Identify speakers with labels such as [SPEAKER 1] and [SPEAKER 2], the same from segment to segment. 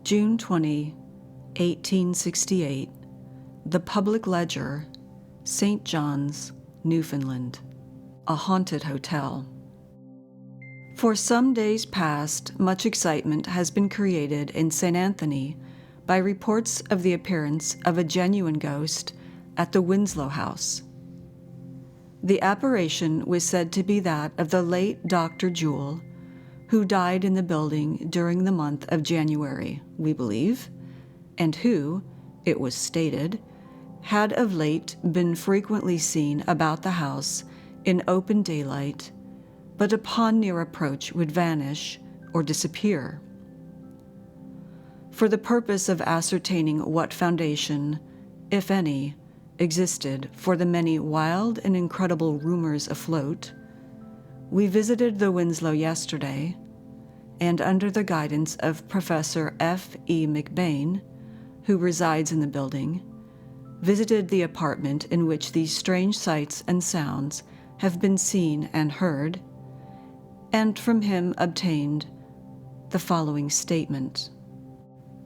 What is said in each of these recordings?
[SPEAKER 1] June 20, 1868, The Public Ledger, St. John's, Newfoundland, a haunted hotel. For some days past, much excitement has been created in St. Anthony by reports of the appearance of a genuine ghost at the Winslow House. The apparition was said to be that of the late Dr. Jewell, who died in the building during the month of January, we believe, and who, it was stated, had of late been frequently seen about the house in open daylight, but upon near approach would vanish or disappear. For the purpose of ascertaining what foundation, if any, existed for the many wild and incredible rumors afloat, we visited the Winslow yesterday, and under the guidance of Professor F. E. McBain, who resides in the building, visited the apartment in which these strange sights and sounds have been seen and heard, and from him obtained the following statement.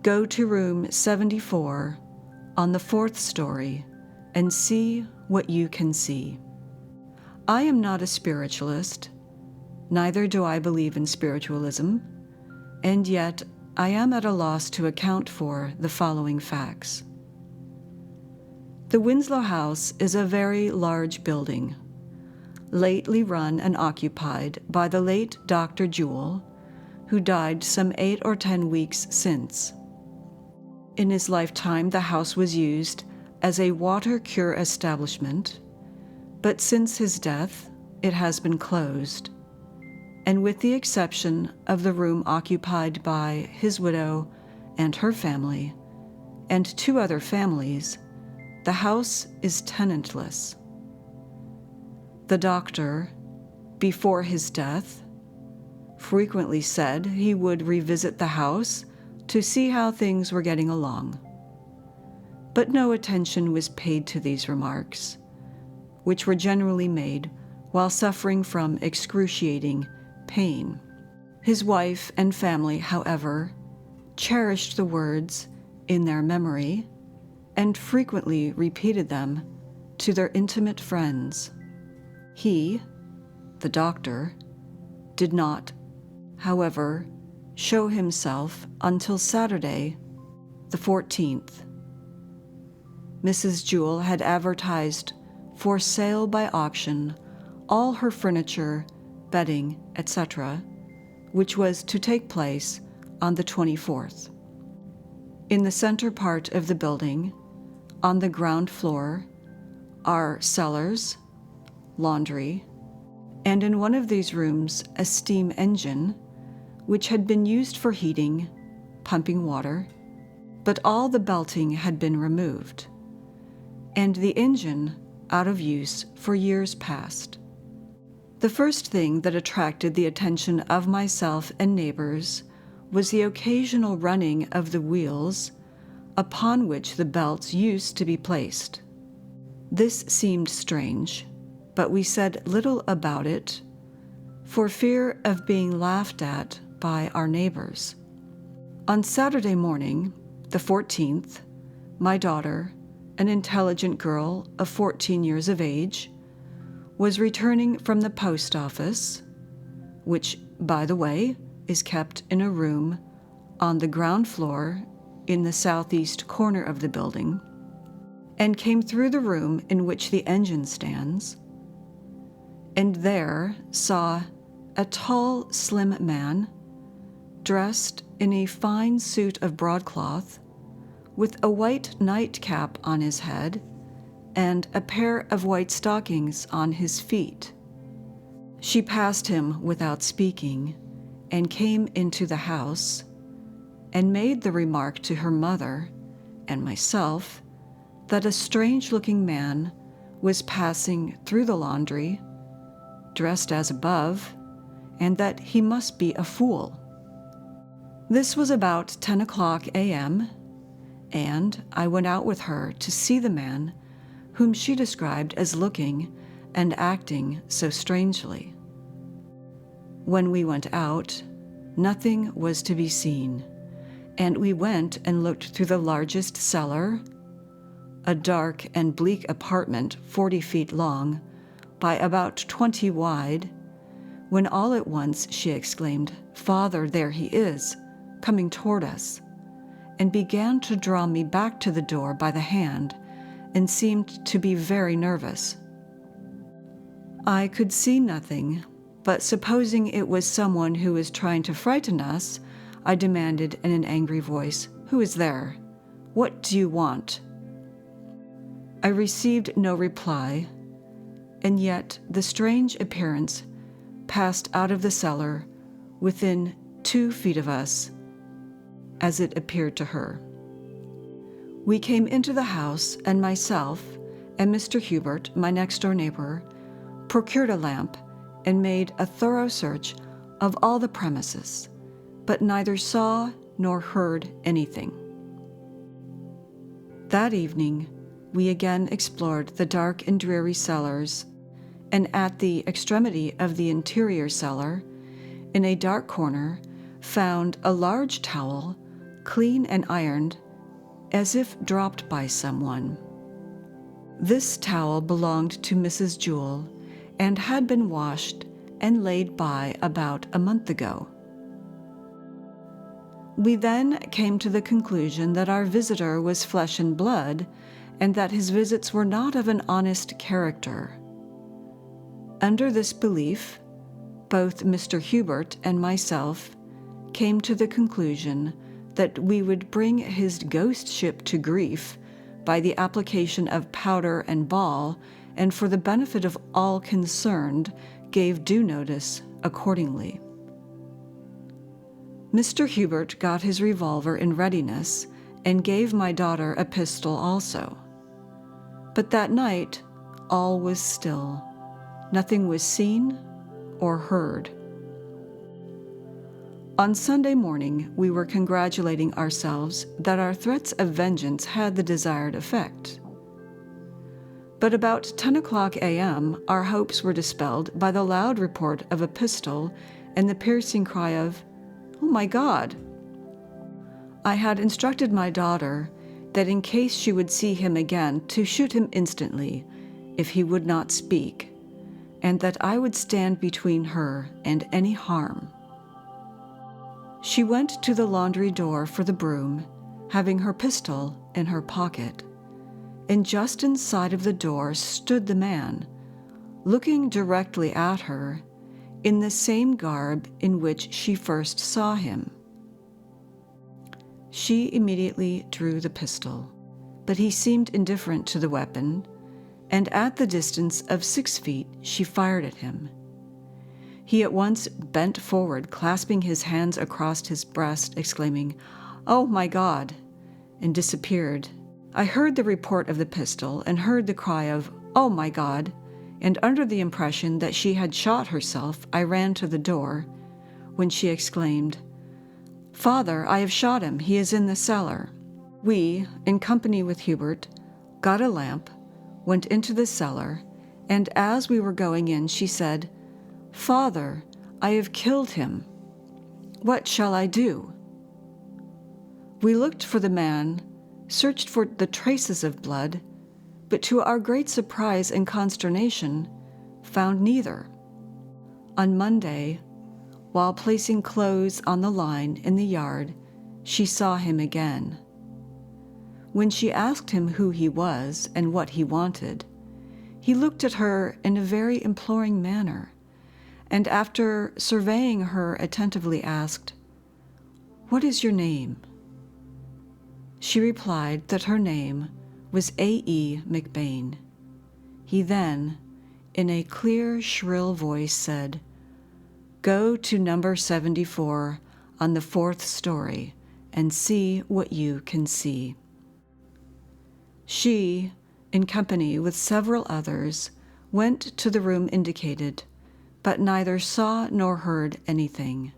[SPEAKER 1] Go to room 74 on the 4th story and see what you can see. I am not a spiritualist, neither do I believe in spiritualism, and yet I am at a loss to account for the following facts. The Winslow House is a very large building, lately run and occupied by the late Dr. Jewell, who died some 8 or 10 weeks since. In his lifetime, the house was used as a water cure establishment, but since his death, it has been closed, and with the exception of the room occupied by his widow and her family, and 2 other families, the house is tenantless. The doctor, before his death, frequently said he would revisit the house to see how things were getting along. But no attention was paid to these remarks, which were generally made while suffering from excruciating pain. His wife and family, however, cherished the words in their memory and frequently repeated them to their intimate friends. He, the doctor, did not, however, show himself until Saturday, the 14th. Mrs. Jewell had advertised for sale by auction all her furniture, bedding, etc., which was to take place on the 24th. In the center part of the building, on the ground floor, are cellars, laundry, and in one of these rooms a steam engine, which had been used for heating, pumping water, but all the belting had been removed, and the engine out of use for years past. The first thing that attracted the attention of myself and neighbors was the occasional running of the wheels upon which the belts used to be placed. This seemed strange, but we said little about it for fear of being laughed at by our neighbors. On Saturday morning, the 14th, my daughter, an intelligent girl of 14 years of age, was returning from the post office, which, by the way, is kept in a room on the ground floor in the southeast corner of the building, and came through the room in which the engine stands, and there saw a tall, slim man, dressed in a fine suit of broadcloth, with a white nightcap on his head and a pair of white stockings on his feet. She passed him without speaking and came into the house and made the remark to her mother and myself that a strange-looking man was passing through the laundry, dressed as above, and that he must be a fool. This was about 10 o'clock a.m., and I went out with her to see the man whom she described as looking and acting so strangely. When we went out, nothing was to be seen, and we went and looked through the largest cellar, a dark and bleak apartment 40 feet long by about 20 wide, when all at once she exclaimed, "Father, there he is, coming toward us," and began to draw me back to the door by the hand and seemed to be very nervous. I could see nothing, but supposing it was someone who was trying to frighten us, I demanded in an angry voice, "Who is there? What do you want?" I received no reply, and yet the strange appearance passed out of the cellar within 2 feet of us, as it appeared to her. We came into the house, and myself and Mr. Hubert, my next-door neighbor, procured a lamp and made a thorough search of all the premises, but neither saw nor heard anything. That evening, we again explored the dark and dreary cellars, and at the extremity of the interior cellar, in a dark corner, found a large towel, clean and ironed, as if dropped by someone. This towel belonged to Mrs. Jewell and had been washed and laid by about a month ago. We then came to the conclusion that our visitor was flesh and blood, and that his visits were not of an honest character. Under this belief, both Mr. Hubert and myself came to the conclusion that we would bring his ghost ship to grief by the application of powder and ball, and for the benefit of all concerned, gave due notice accordingly. Mr. Hubert got his revolver in readiness and gave my daughter a pistol also. But that night, all was still. Nothing was seen or heard. On Sunday morning, we were congratulating ourselves that our threats of vengeance had the desired effect. But about 10 o'clock a.m., our hopes were dispelled by the loud report of a pistol and the piercing cry of, "Oh my God!" I had instructed my daughter that in case she would see him again, to shoot him instantly if he would not speak, and that I would stand between her and any harm. She went to the laundry door for the broom, having her pistol in her pocket, and just inside of the door stood the man, looking directly at her in the same garb in which she first saw him. She immediately drew the pistol, but he seemed indifferent to the weapon, and at the distance of 6 feet she fired at him. He at once bent forward, clasping his hands across his breast, exclaiming, "Oh my God!" and disappeared. I heard the report of the pistol and heard the cry of, "Oh my God!" and under the impression that she had shot herself, I ran to the door, when she exclaimed, "Father, I have shot him. He is in the cellar." We, in company with Hubert, got a lamp, went into the cellar, and as we were going in, she said, "Father, I have killed him. What shall I do?" We looked for the man, searched for the traces of blood, but to our great surprise and consternation, found neither. On Monday, while placing clothes on the line in the yard, she saw him again. When she asked him who he was and what he wanted, he looked at her in a very imploring manner, and after surveying her attentively asked, "What is your name?" She replied that her name was A.E. McBain. He then, in a clear, shrill voice, said, "Go to number 74 on the 4th story and see what you can see." She, in company with several others, went to the room indicated, but neither saw nor heard anything.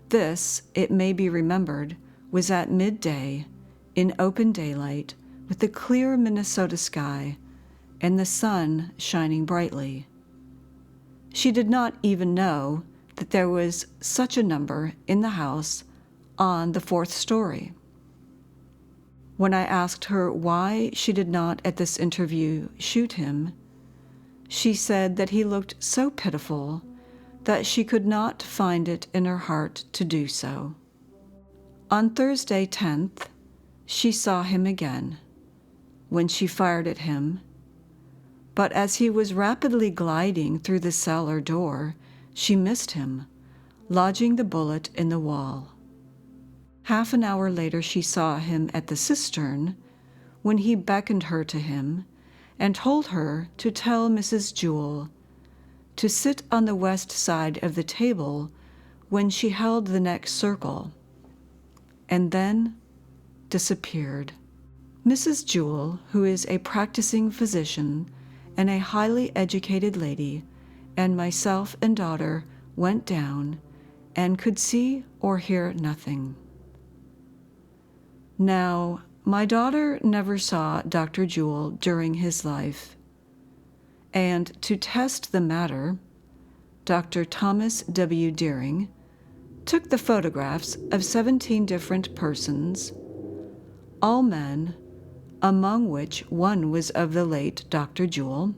[SPEAKER 1] This, it may be remembered, was at midday, in open daylight, with the clear Minnesota sky and the sun shining brightly. She did not even know that there was such a number in the house on the 4th story. When I asked her why she did not at this interview shoot him, she said that he looked so pitiful that she could not find it in her heart to do so. On Thursday 10th, she saw him again, when she fired at him, but as he was rapidly gliding through the cellar door, she missed him, lodging the bullet in the wall. Half an hour later she saw him at the cistern, when he beckoned her to him and told her to tell Mrs. Jewell to sit on the west side of the table when she held the next circle, and then disappeared. Mrs. Jewell, who is a practicing physician and a highly educated lady, and myself and daughter went down and could see or hear nothing. Now, my daughter never saw Dr. Jewell during his life, and to test the matter, Dr. Thomas W. Deering took the photographs of 17 different persons, all men, among which one was of the late Dr. Jewell,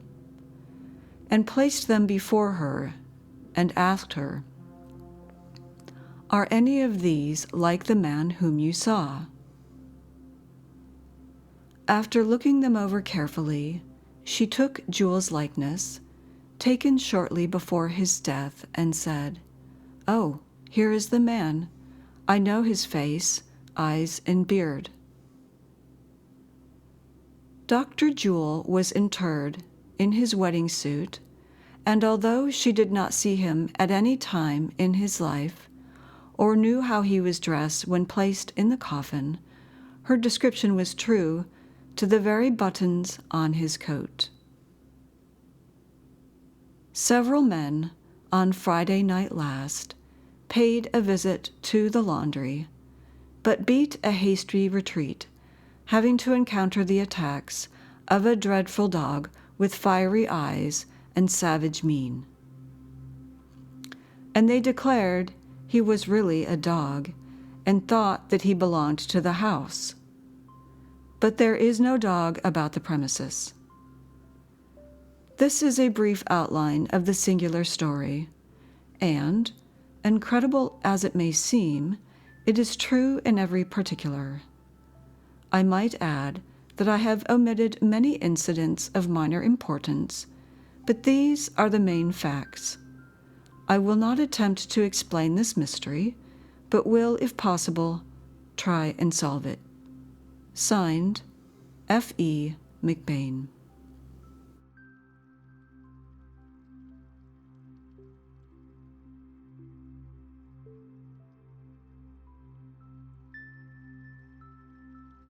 [SPEAKER 1] and placed them before her and asked her, "Are any of these like the man whom you saw?" After looking them over carefully, she took Jewell's likeness, taken shortly before his death, and said, "Oh, here is the man. I know his face, eyes, and beard." Dr. Jewell was interred in his wedding suit, and although she did not see him at any time in his life, or knew how he was dressed when placed in the coffin, her description was true to the very buttons on his coat. Several men, on Friday night last, paid a visit to the laundry, but beat a hasty retreat, having to encounter the attacks of a dreadful dog with fiery eyes and savage mien. And they declared he was really a dog, and thought that he belonged to the house. But there is no dog about the premises. This is a brief outline of the singular story, and, incredible as it may seem, it is true in every particular. I might add that I have omitted many incidents of minor importance, but these are the main facts. I will not attempt to explain this mystery, but will, if possible, try and solve it. Signed, F. E. McBain.